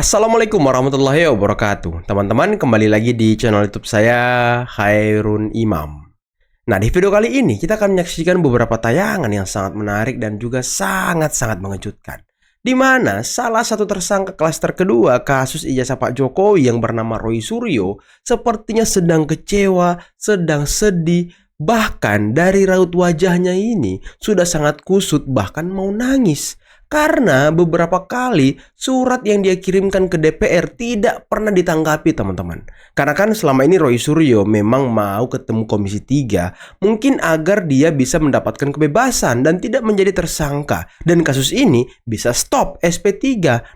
Assalamualaikum warahmatullahi wabarakatuh. Teman-teman, kembali lagi di channel YouTube saya, Khairun Imam. Nah, di video kali ini kita akan menyaksikan beberapa tayangan yang sangat menarik dan juga sangat-sangat mengejutkan. Di mana salah satu tersangka klaster kedua kasus ijazah Pak Jokowi yang bernama Roy Suryo sepertinya sedang kecewa, sedang sedih, bahkan dari raut wajahnya ini sudah sangat kusut, bahkan mau nangis. Karena beberapa kali surat yang dia kirimkan ke DPR tidak pernah ditanggapi, teman-teman. Karena kan selama ini Roy Suryo memang mau ketemu Komisi 3, mungkin agar dia bisa mendapatkan kebebasan dan tidak menjadi tersangka. Dan kasus ini bisa stop SP3.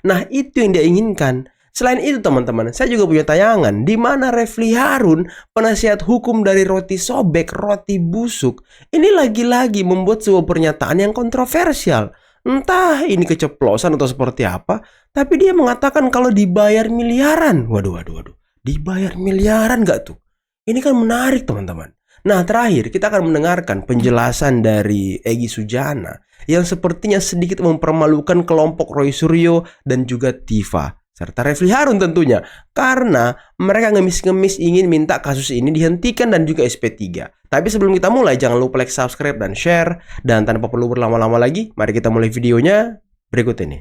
Nah, itu yang dia inginkan. Selain itu, teman-teman, saya juga punya tayangan di mana Refli Harun, penasihat hukum dari roti sobek, roti busuk, ini lagi-lagi membuat sebuah pernyataan yang kontroversial. Entah ini keceplosan atau seperti apa, tapi dia mengatakan kalau dibayar miliaran. Waduh. Dibayar miliaran gak tuh? Ini kan menarik, teman-teman. Nah, terakhir kita akan mendengarkan penjelasan dari Egy Sujana yang sepertinya sedikit mempermalukan kelompok Roy Suryo dan juga Tifa, serta Refli Harun tentunya, karena mereka ngemis-ngemis ingin minta kasus ini dihentikan dan juga SP3. Tapi sebelum kita mulai, jangan lupa like, subscribe, dan share. Dan tanpa perlu berlama-lama lagi, mari kita mulai videonya berikut ini.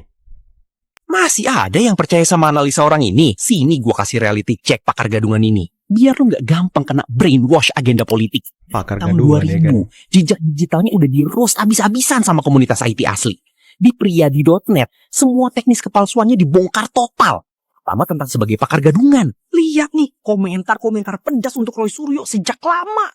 Masih ada yang percaya sama analisa orang ini? Sini gua kasih reality check pakar gadungan ini. Biar lu nggak gampang kena brainwash agenda politik. Pakar Tahun gadungan 2000, ya kan? jejak digitalnya udah di-roast abis-abisan sama komunitas IT asli. Di priyadi.net, semua teknis kepalsuannya dibongkar total. Pertama tentang sebagai pakar gadungan. Lihat nih, komentar-komentar pedas untuk Roy Suryo sejak lama.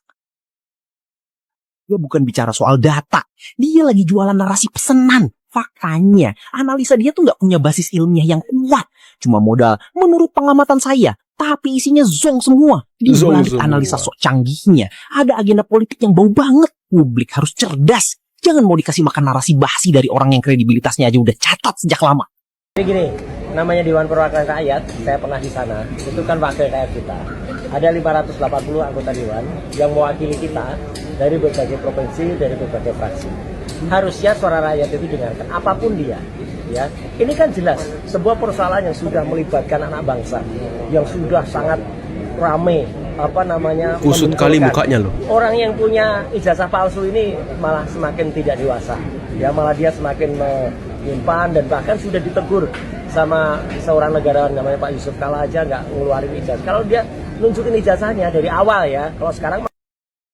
Dia bukan bicara soal data. Dia lagi jualan narasi pesanan. Faktanya, analisa dia tuh nggak punya basis ilmiah yang kuat. Cuma modal menurut pengamatan saya. Tapi isinya zong semua. Di balik analisa sok canggihnya, ada agenda politik yang bau banget. Publik harus cerdas. Jangan mau dikasih makan narasi basi dari orang yang kredibilitasnya aja udah catat sejak lama. Jadi gini, namanya Dewan Perwakilan Rakyat, saya pernah di sana, itu kan wakil rakyat kita. Ada 580 anggota Dewan yang mewakili kita dari berbagai provinsi, dari berbagai fraksi. Harusnya suara rakyat itu dengarkan, apapun dia. Ya, ini kan jelas, sebuah persoalan yang sudah melibatkan anak bangsa, yang sudah sangat ramai, Kusut kali mukanya loh. Orang yang punya ijazah palsu ini malah semakin tidak dewasa. Ya, malah dia semakin menyimpan dan bahkan sudah ditegur sama seorang negarawan namanya Pak Yusuf Kala aja nggak ngeluarin ijazah. Kalau dia nunjukin ijazahnya dari awal ya, kalau sekarang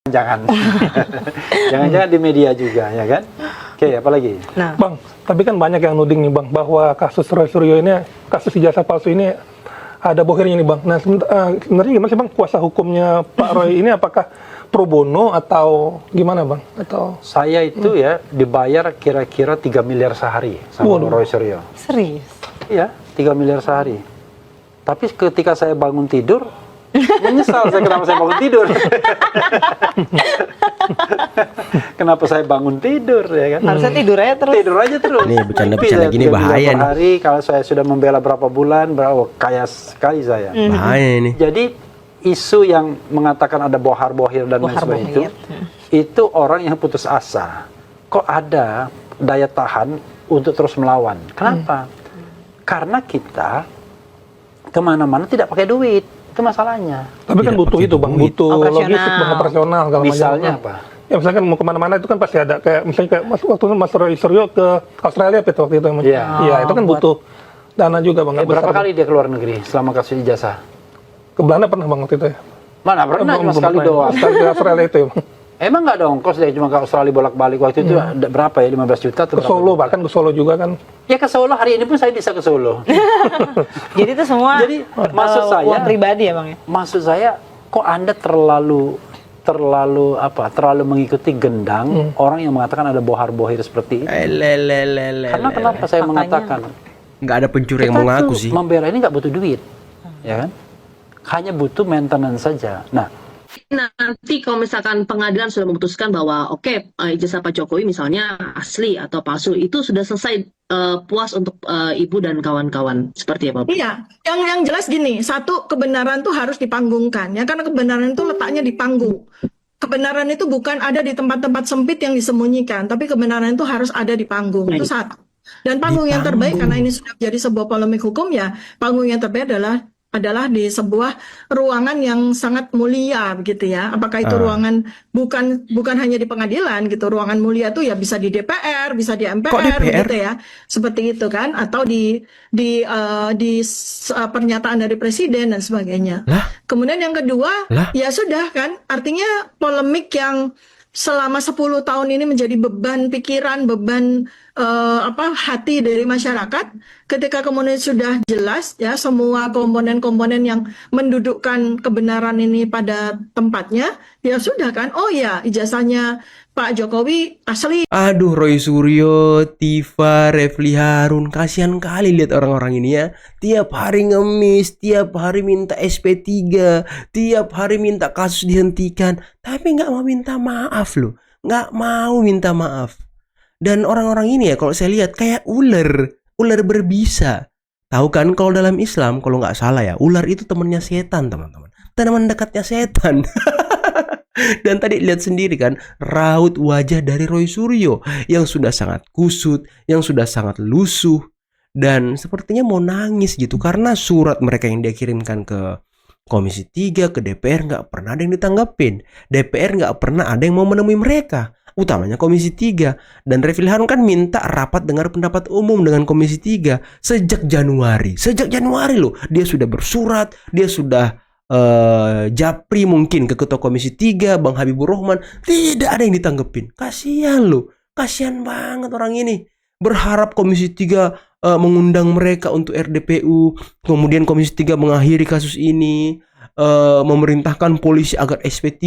jangan di media juga ya kan. Oke, apalagi? Nah, Bang, tapi kan banyak yang nuding nih Bang, bahwa kasus Roy Suryo ini, kasus ijazah palsu ini ada bohirnya nih Bang. Nah, sebenarnya gimana sih Bang kuasa hukumnya Pak Roy ini, apakah pro bono atau gimana Bang? Atau Saya itu ya dibayar kira-kira 3 miliar sehari sama Roy Suryo. serius. Iya, 3 miliar sehari. Tapi ketika saya bangun tidur, menyesal saya kenapa saya bangun tidur. Kenapa saya bangun tidur ya kan? Harusnya tidur aja terus. Tidur aja terus. Nih, bercanda-bercanda gini 3 miliar bahaya per nih. hari, kalau saya sudah membela berapa bulan, kaya sekali saya. Bahaya ini. Jadi isu yang mengatakan ada bohar-bohir dan lain sebagainya itu orang yang putus asa. Kok ada daya tahan untuk terus melawan? Kenapa? Karena kita kemana-mana tidak pakai duit. Itu masalahnya. tapi kan Tidak butuh pakai itu Bang, duit. butuh Operasional. logistik Bang, operasional kalau Misalnya apa? Ya misalkan mau kemana-mana itu kan pasti ada, kayak misalnya kayak waktu itu Mas Roy Suryo ke Australia waktu itu yang Iya. Iya, itu kan butuh dana juga Bang. nggak Berapa besar, kali dia keluar negeri selama kasus ijazah? ke Belanda pernah Bang waktu itu ya? Mana pernah, cuma Belum sekali pernah ya. doang. Sekali ke Australia itu ya Bang. Emang nggak ada ongkos dia cuma ke Australia bolak-balik waktu itu ada berapa ya, 15 juta atau Ke berapa Solo, juta? bahkan ke Solo juga kan. Ya ke Solo, hari ini pun saya bisa ke Solo. Jadi itu semua Jadi, maksud saya- uang pribadi ya Bang ya? Maksud saya, kok Anda terlalu mengikuti gendang orang yang mengatakan ada bohar-bohir seperti itu. Karena kenapa saya Faktanya. mengatakan Nggak ada pencuri yang kita mau ngaku tuh sih. membela ini nggak butuh duit, ya kan? Hanya butuh maintenance saja. Nah, Nanti kalau misalkan pengadilan sudah memutuskan bahwa oke, ijazah Pak Jokowi misalnya asli atau palsu, itu sudah selesai, puas untuk Ibu dan kawan-kawan, seperti apa Bu? Iya, yang jelas gini, satu, kebenaran tuh harus dipanggungkan ya, karena kebenaran itu letaknya di panggung. Kebenaran itu bukan ada di tempat-tempat sempit yang disembunyikan, tapi kebenaran itu harus ada di panggung. Itu satu. Dan panggung Di yang terbaik panggung. karena ini sudah menjadi sebuah polemik hukum ya, panggung yang terbaik adalah di sebuah ruangan yang sangat mulia begitu ya. Apakah itu Ah. ruangan bukan hanya di pengadilan gitu. Ruangan mulia itu ya bisa di DPR, bisa di Kok MPR DPR? begitu ya. Seperti itu kan atau di pernyataan dari presiden dan sebagainya. Lah? Kemudian yang kedua, Lah? ya sudah kan, artinya polemik yang selama 10 tahun ini menjadi beban pikiran, beban hati dari masyarakat, ketika kemudian sudah jelas ya semua komponen-komponen yang mendudukkan kebenaran ini pada tempatnya, ya sudah kan, oh ya ijazahnya Pak Jokowi asli. Aduh, Roy Suryo, Tifa, Refli Harun, kasihan kali lihat orang-orang ini ya. Tiap hari ngemis, tiap hari minta SP3, tiap hari minta kasus dihentikan, tapi nggak mau minta maaf loh, nggak mau minta maaf. Dan orang-orang ini ya kalau saya lihat kayak ular berbisa. Tahu kan kalau dalam Islam kalau nggak salah ya, ular itu temannya setan teman-teman, teman dekatnya setan. Dan tadi lihat sendiri kan raut wajah dari Roy Suryo yang sudah sangat kusut, yang sudah sangat lusuh, dan sepertinya mau nangis gitu karena surat mereka yang dia kirimkan ke Komisi 3, ke DPR nggak pernah ada yang ditanggapin. DPR nggak pernah ada yang mau menemui mereka, utamanya Komisi 3. Dan Refli Harun kan minta rapat dengar pendapat umum dengan Komisi 3 sejak Januari. Sejak Januari loh dia sudah bersurat, dia sudah japri mungkin ke Ketua Komisi 3 Bang Habibur Rahman, tidak ada yang ditanggepin. Kasihan loh, kasihan banget orang ini. Berharap Komisi 3 mengundang mereka untuk RDPU, kemudian Komisi 3 mengakhiri kasus ini, memerintahkan polisi agar SP3,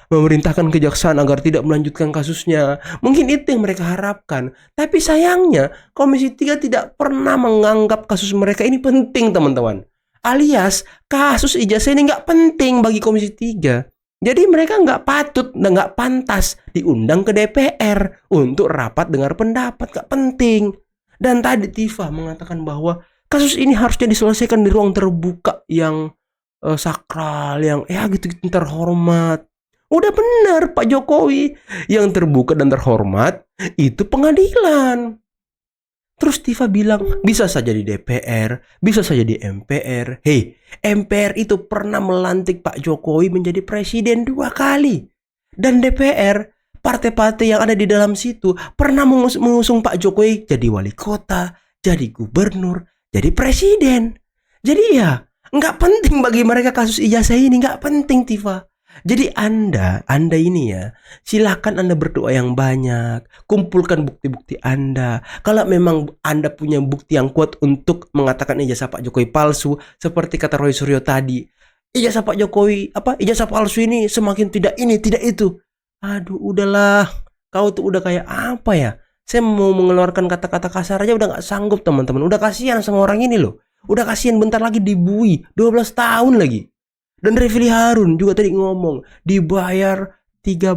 memerintahkan kejaksaan agar tidak melanjutkan kasusnya. Mungkin itu yang mereka harapkan. Tapi sayangnya Komisi 3 tidak pernah menganggap kasus mereka ini penting, teman-teman. Alias kasus ijazah ini nggak penting bagi Komisi 3. Jadi mereka nggak patut dan nggak pantas diundang ke DPR untuk rapat dengar pendapat, nggak penting. Dan tadi Tifa mengatakan bahwa kasus ini harusnya diselesaikan di ruang terbuka yang sakral, yang ya gitu terhormat. Udah benar Pak Jokowi, yang terbuka dan terhormat itu pengadilan. Terus Tifa bilang bisa saja di DPR, bisa saja di MPR. Hei, MPR itu pernah melantik Pak Jokowi menjadi presiden 2 kali. Dan DPR, partai-partai yang ada di dalam situ pernah mengusung Pak Jokowi jadi wali kota, jadi gubernur, jadi presiden. Jadi ya, nggak penting bagi mereka kasus ijazah ini, nggak penting Tifa. Jadi Anda ini ya, silakan Anda berdoa yang banyak, kumpulkan bukti-bukti Anda. Kalau memang Anda punya bukti yang kuat untuk mengatakan ijazah Pak Jokowi palsu, seperti kata Roy Suryo tadi, ijazah Pak Jokowi, ijazah palsu ini semakin tidak ini, tidak itu. Aduh, udahlah, kau tuh udah kayak apa ya? Saya mau mengeluarkan kata-kata kasar aja udah nggak sanggup teman-teman. Udah kasihan sama orang ini loh. Udah kasihan bentar lagi dibui, 12 tahun lagi. Dan Refli Harun juga tadi ngomong dibayar 3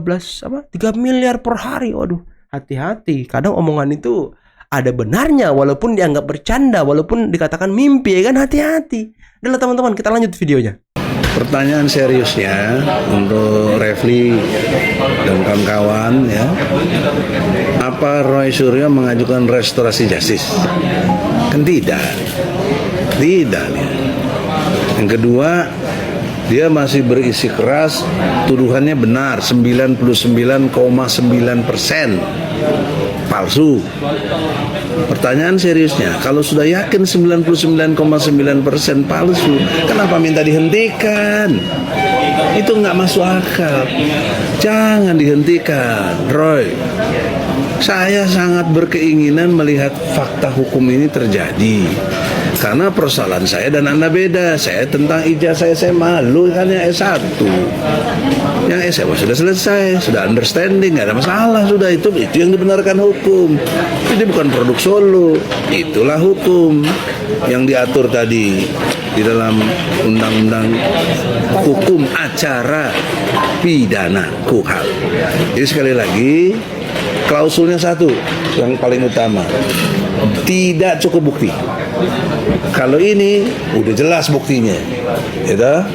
miliar per hari. Waduh, hati-hati. Kadang omongan itu ada benarnya walaupun dianggap bercanda, walaupun dikatakan mimpi ya kan, hati-hati. Udah teman-teman, kita lanjut videonya. Pertanyaan seriusnya untuk Refli dan kawan-kawan ya. Apa Roy Suryo mengajukan restorasi justice? Kan tidak. Tidak ya. Yang kedua, dia masih berisi keras, tuduhannya benar, 99,9% palsu. Pertanyaan seriusnya, kalau sudah yakin 99,9% palsu, kenapa minta dihentikan? Itu nggak masuk akal. Jangan dihentikan, Roy. Saya sangat berkeinginan melihat fakta hukum ini terjadi. Karena persoalan saya dan Anda beda. Saya tentang ijazah SMA, lu hanya S1. Yang SMA sudah selesai, sudah understanding, nggak ada masalah, sudah itu yang dibenarkan hukum. Ini bukan produk solo, itulah hukum yang diatur tadi di dalam Undang-Undang Hukum Acara Pidana KUHP. Jadi sekali lagi, klausulnya satu yang paling utama, tidak cukup bukti. Kalau ini udah jelas buktinya, gitu?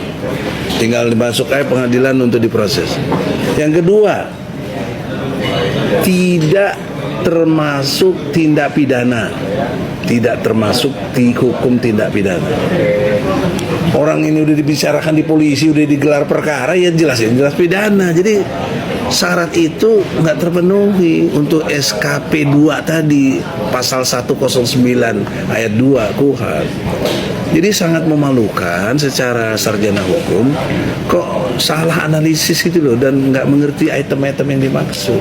Tinggal dimasuk aja pengadilan untuk diproses. Yang kedua, tidak termasuk tindak pidana, tidak termasuk di hukum tindak pidana. Orang ini udah dibicarakan di polisi, udah digelar perkara, ya jelas pidana. Jadi syarat itu nggak terpenuhi untuk SKP 2 tadi, pasal 109 ayat 2 KUHP. Jadi sangat memalukan secara sarjana hukum, kok salah analisis gitu loh, dan nggak mengerti item-item yang dimaksud.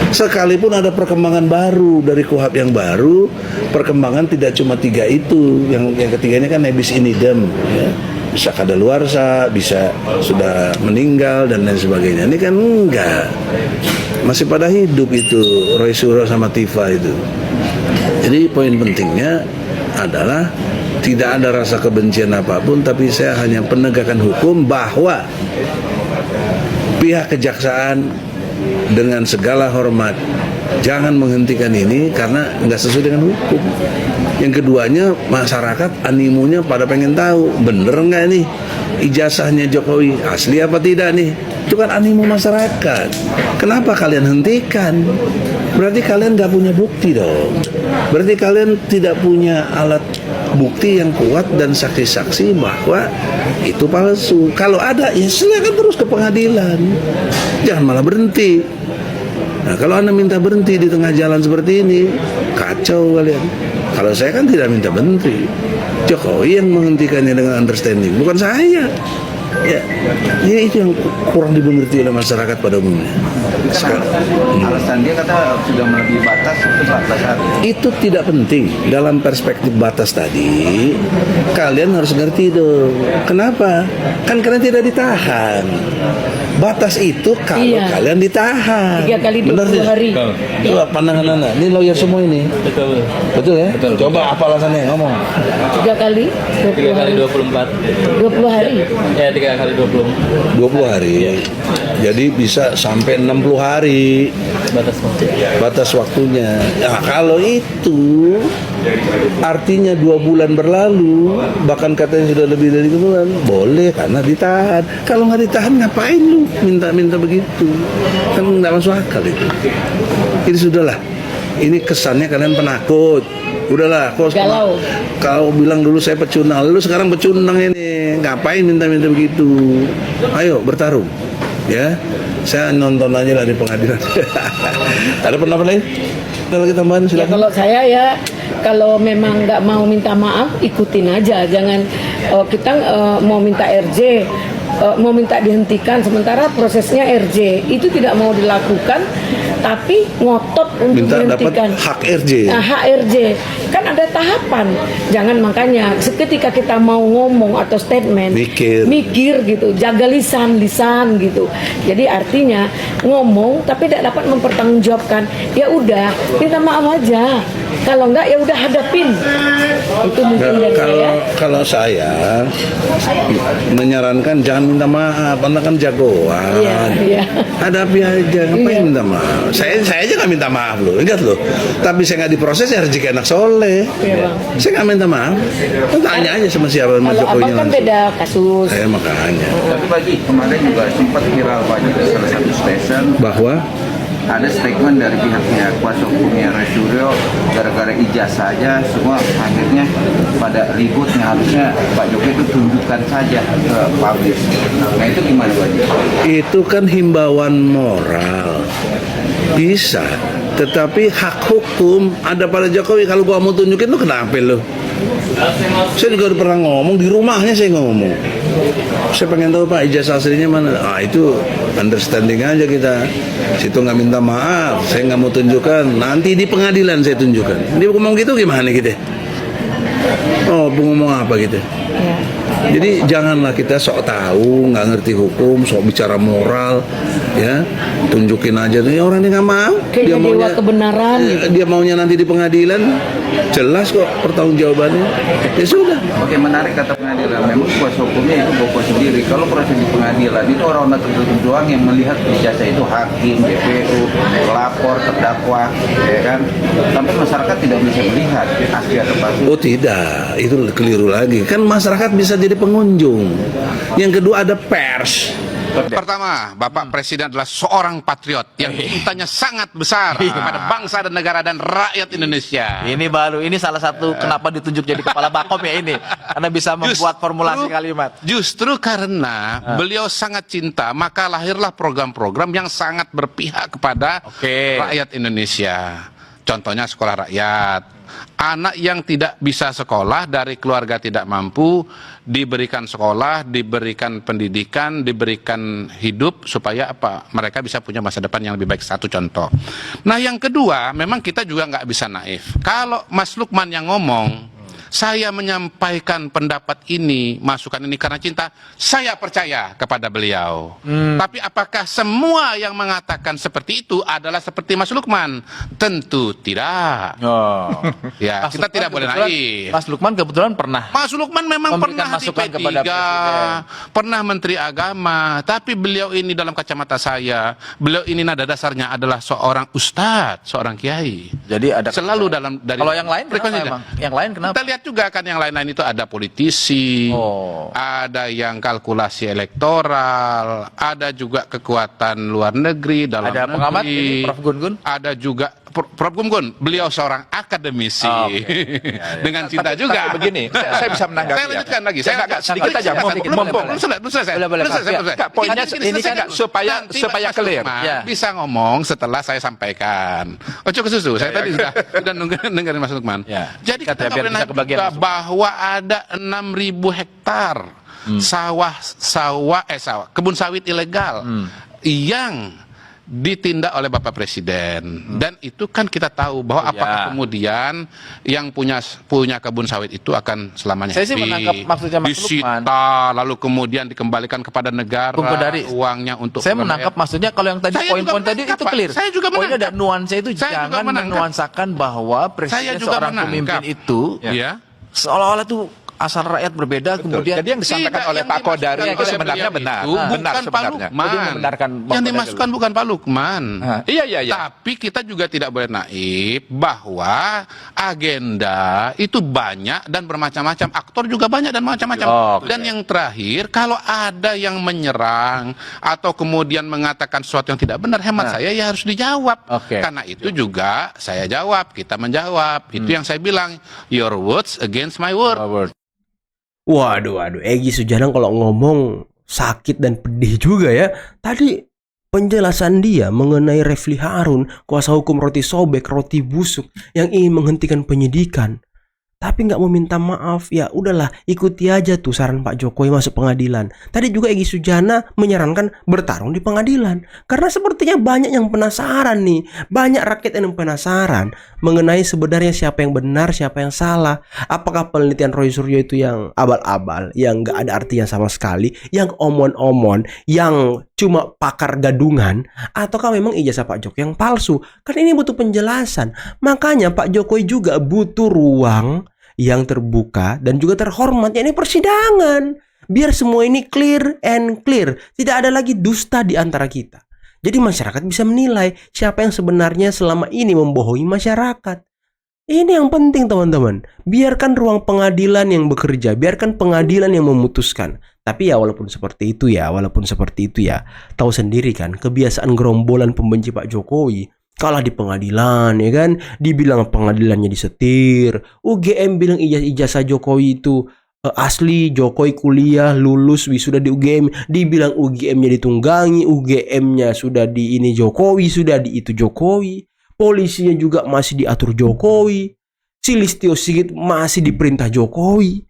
Sekalipun ada perkembangan baru dari KUHP yang baru, perkembangan tidak cuma 3 itu, yang ketiganya kan nebis in idem, ya. Bisa kadaluarsa, bisa sudah meninggal dan lain sebagainya. Ini kan enggak, masih pada hidup itu Roy Suryo sama Tifa itu. Jadi poin pentingnya adalah tidak ada rasa kebencian apapun, tapi saya hanya penegakan hukum bahwa pihak kejaksaan dengan segala hormat jangan menghentikan ini karena nggak sesuai dengan hukum. Yang keduanya, masyarakat animonya pada pengen tahu bener nggak nih ijazahnya Jokowi asli apa tidak nih. Itu kan animo masyarakat. Kenapa kalian hentikan? Berarti kalian nggak punya bukti dong. Berarti kalian tidak punya alat bukti yang kuat dan saksi-saksi bahwa itu palsu. Kalau ada, ya silakan terus ke pengadilan. Jangan malah berhenti. Nah, kalau Anda minta berhenti di tengah jalan seperti ini, kacau kalian. Kalau saya kan tidak minta berhenti. Jokowi yang menghentikannya dengan understanding, bukan saya. Ya, ini itu yang kurang dimengerti oleh masyarakat pada umumnya. Alasan dia kata sudah melebihi batas, itu batas. Itu tidak penting dalam perspektif batas tadi. Kalian harus ngerti dong. Kenapa? Kan kalian tidak ditahan. Batas itu kalau kalian ditahan 3 kali 20 hari. Coba pandangan Anda. Ini lawyer semua ini. Betul ya? Coba apa alasannya? Ngomong. 3 kali 20 hari. 20 hari. Ya, 3 kali 20 hari. Jadi bisa sampai 60 hari batas waktunya. Nah, kalau itu artinya 2 bulan berlalu, bahkan katanya sudah lebih dari 2 bulan, boleh karena ditahan. Kalau nggak ditahan ngapain lu minta begitu? Kan nggak masuk akal itu. Ini sudahlah. Ini kesannya kalian penakut. Udahlah, kau bilang dulu saya pecundang, lu sekarang pecundang ini. Ngapain minta begitu? Ayo bertarung. Ya, saya nonton aja lah di pengadilan. Ada pendapat lain? Ada lagi tambahan? Ya, Silakan. kalau saya ya, kalau memang nggak mau minta maaf, ikutin aja. Jangan kita mau minta RJ, mau minta dihentikan, sementara prosesnya RJ itu tidak mau dilakukan, tapi ngotot untuk Minta dihentikan. dapat hak RJ. Nah, hak RJ kan ada tahapan. Jangan makanya ketika kita mau ngomong atau statement, mikir gitu, jaga lisan gitu. Jadi artinya ngomong tapi tidak dapat mempertanggungjawabkan. Ya udah, minta maaf aja. Kalau enggak ya udah hadapin. Itu mungkin dari saya. Kalau saya menyarankan jangan minta maaf, Anda kan jagoan. Iya. Hadapi aja, ngapain minta maaf? Saya aja nggak minta maaf loh, ingat loh. Tapi saya nggak diproses ya rezeki anak soleh. Iya, Bang. Saya nggak minta maaf. Tanya aja sama siapa sama Kalau Jokowi abang kan beda kasus. Saya makanya. Tapi pagi kemarin juga sempat viral Pak di salah satu stasiun Bahwa ada statement dari pihaknya kuasa hukumnya Roy Suryo, gara-gara ijazah saja semua akhirnya pada ributnya, harusnya Pak Jokowi itu tunjukkan saja ke publik. Nah itu gimana Pak? itu kan himbauan moral. Bisa, tetapi hak hukum ada pada Jokowi. Kalau gua mau tunjukin lu kenapa lu? Saya juga udah pernah ngomong di rumahnya, saya ngomong. Saya pengen tahu Pak ijazah aslinya mana. Itu understanding aja kita. Situ nggak minta maaf, saya nggak mau tunjukkan. Nanti di pengadilan saya tunjukkan. Dia ngomong gitu gimana gitu? Oh, ngomong apa gitu? Jadi janganlah kita sok tahu, nggak ngerti hukum, sok bicara moral, ya tunjukin aja nih orang ini nggak mau. Dia maunya kebenaran. Dia maunya nanti di pengadilan, jelas kok pertanggungjawabannya. Ya sudah. Oke, menarik kata pengadilan. Memang kuasa hukumnya itu bawa sendiri. Kalau proses di pengadilan itu orang-orang tertentu doang yang melihat ijazah itu hakim, DPU, pelapor, terdakwa, ya kan. Tapi masyarakat tidak bisa melihat asli atau palsu. Oh tidak, itu keliru lagi. Kan masyarakat bisa jadi pengunjung. Yang kedua ada pers. Pertama, Bapak Presiden adalah seorang patriot yang cintanya sangat besar kepada bangsa dan negara dan rakyat Indonesia. Ini baru, ini salah satu kenapa ditunjuk jadi kepala Bakom ya ini, karena bisa membuat formulasi kalimat. Justru karena beliau sangat cinta, maka lahirlah program-program yang sangat berpihak kepada rakyat Indonesia. Contohnya sekolah rakyat. Anak yang tidak bisa sekolah dari keluarga tidak mampu diberikan sekolah, diberikan pendidikan, diberikan hidup supaya apa? Mereka bisa punya masa depan yang lebih baik. Satu contoh. Nah, yang kedua, memang kita juga nggak bisa naif. Kalau Mas Lukman yang ngomong, saya menyampaikan pendapat ini, masukan ini karena cinta, saya percaya kepada beliau. Tapi apakah semua yang mengatakan seperti itu adalah seperti Mas Lukman? Tentu tidak. Ya, Mas kita Lukman tidak boleh kebetulan- naif. Mas Lukman kebetulan pernah Mas Lukman memang memberikan pernah di masukan kepada P3, Presiden. pernah Menteri Agama, tapi beliau ini dalam kacamata saya, beliau ini nada dasarnya adalah seorang ustadz, seorang kiai. Jadi ada Selalu dalam dari Kalau yang lain kenapa frekuensi. emang? Yang lain kenapa? Kita lihat juga kan yang lain-lain itu ada politisi, ada yang kalkulasi elektoral, ada juga kekuatan luar negeri, dalam Ada negeri. pengamat ini, Prof. Gun-Gun? Ada juga Prof. Gun-Gun, beliau seorang akademisi dengan cinta Tapi juga. begini, saya bisa menanggapi. Saya lanjutkan lagi. Saya agak sedikit aja, mumpung. Belum selesai. Enggak, poinnya ini kan supaya clear. Bisa ngomong setelah saya sampaikan. Ojo ke susu. Saya tadi sudah dengerin Mas Lukman. Jadi kita nggak boleh naik juga bahwa ada 6.000 hektar kebun sawit ilegal yang ditindak oleh Bapak Presiden. Dan itu kan kita tahu bahwa apakah kemudian yang punya kebun sawit itu akan selamanya Saya sih menangkap maksudnya Mas Lukman. disita, lalu kemudian dikembalikan kepada negara Bung Kodari, uangnya untuk saya menangkap maksudnya kalau yang tadi Saya poin-poin juga tadi menangkap, itu Pak. clear. Saya juga Poinnya ada menangkap. nuansa itu, Saya juga jangan menangkap. menuansakan bahwa Saya presiden juga seorang menangkap. pemimpin itu Ya. seolah-olah tuh asal rakyat berbeda kemudian Jadi yang disampaikan oleh Pak Kodari itu sebenarnya benar. Bukan Pak sebenarnya. Lukman. Jadi membenarkan Bang Yang Kodari dimasukkan dulu. bukan Pak Lukman. Iya. Tapi kita juga tidak boleh naif bahwa agenda itu banyak dan bermacam-macam. Aktor juga banyak dan macam-macam. Dan yang terakhir, kalau ada yang menyerang atau kemudian mengatakan sesuatu yang tidak benar, hemat saya ya harus dijawab. Karena itu juga saya jawab, kita menjawab. Itu yang saya bilang, your words against my word. Waduh, Egy Sujana kalau ngomong sakit dan pedih juga ya. Tadi penjelasan dia mengenai Refli Harun, kuasa hukum roti sobek, roti busuk yang ingin menghentikan penyidikan. Tapi nggak mau minta maaf, ya udahlah ikuti aja tuh saran Pak Jokowi masuk pengadilan. Tadi juga Egy Sujana menyarankan bertarung di pengadilan. Karena sepertinya banyak yang penasaran nih. Banyak rakyat yang penasaran mengenai sebenarnya siapa yang benar, siapa yang salah. Apakah penelitian Roy Suryo itu yang abal-abal, yang nggak ada artinya sama sekali, yang omon-omon, yang cuma pakar gadungan, ataukah memang ijazah Pak Jokowi yang palsu? Kan ini butuh penjelasan. Makanya Pak Jokowi juga butuh ruang yang terbuka dan juga terhormat, yakni persidangan. Biar semua ini clear and clear. Tidak ada lagi dusta di antara kita. Jadi masyarakat bisa menilai siapa yang sebenarnya selama ini membohongi masyarakat. Ini yang penting teman-teman. Biarkan ruang pengadilan yang bekerja, biarkan pengadilan yang memutuskan. Tapi ya walaupun seperti itu ya, tahu sendiri kan kebiasaan gerombolan pembenci Pak Jokowi. Kalah di pengadilan ya kan, dibilang pengadilannya disetir. UGM bilang ijazah Jokowi itu asli, Jokowi kuliah lulus wisuda di UGM, dibilang UGM-nya ditunggangi, UGM-nya sudah di ini Jokowi, sudah di itu Jokowi. Polisinya juga masih diatur Jokowi. Si Listio Sigit masih diperintah Jokowi.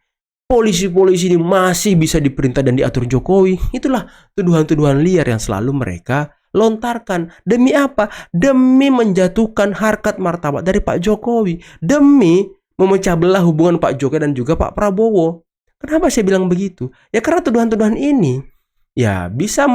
Polisi-polisi ini masih bisa diperintah dan diatur Jokowi. Itulah tuduhan-tuduhan liar yang selalu mereka lontarkan. Demi apa? Demi menjatuhkan harkat martabat dari Pak Jokowi. Demi memecah belah hubungan Pak Jokowi dan juga Pak Prabowo. Kenapa saya bilang begitu? Ya karena tuduhan-tuduhan ini ya bisa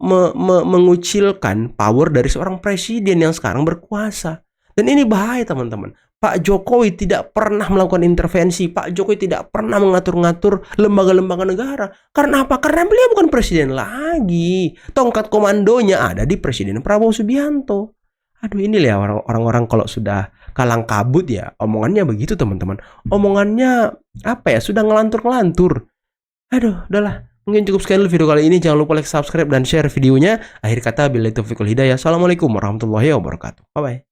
mengucilkan power dari seorang presiden yang sekarang berkuasa. Dan ini bahaya teman-teman. Pak Jokowi tidak pernah melakukan intervensi. Pak Jokowi tidak pernah mengatur-ngatur lembaga-lembaga negara. Karena apa? Karena beliau bukan presiden lagi. Tongkat komandonya ada di Presiden Prabowo Subianto. Aduh, ini ya orang-orang kalau sudah kalang kabut ya, omongannya begitu teman-teman. Omongannya apa ya? Sudah ngelantur-ngelantur. Aduh, udahlah. Mungkin cukup sekian dulu video kali ini. Jangan lupa like, subscribe, dan share videonya. Akhir kata, billahi taufiq wal hidayah. Assalamualaikum warahmatullahi wabarakatuh. Bye-bye.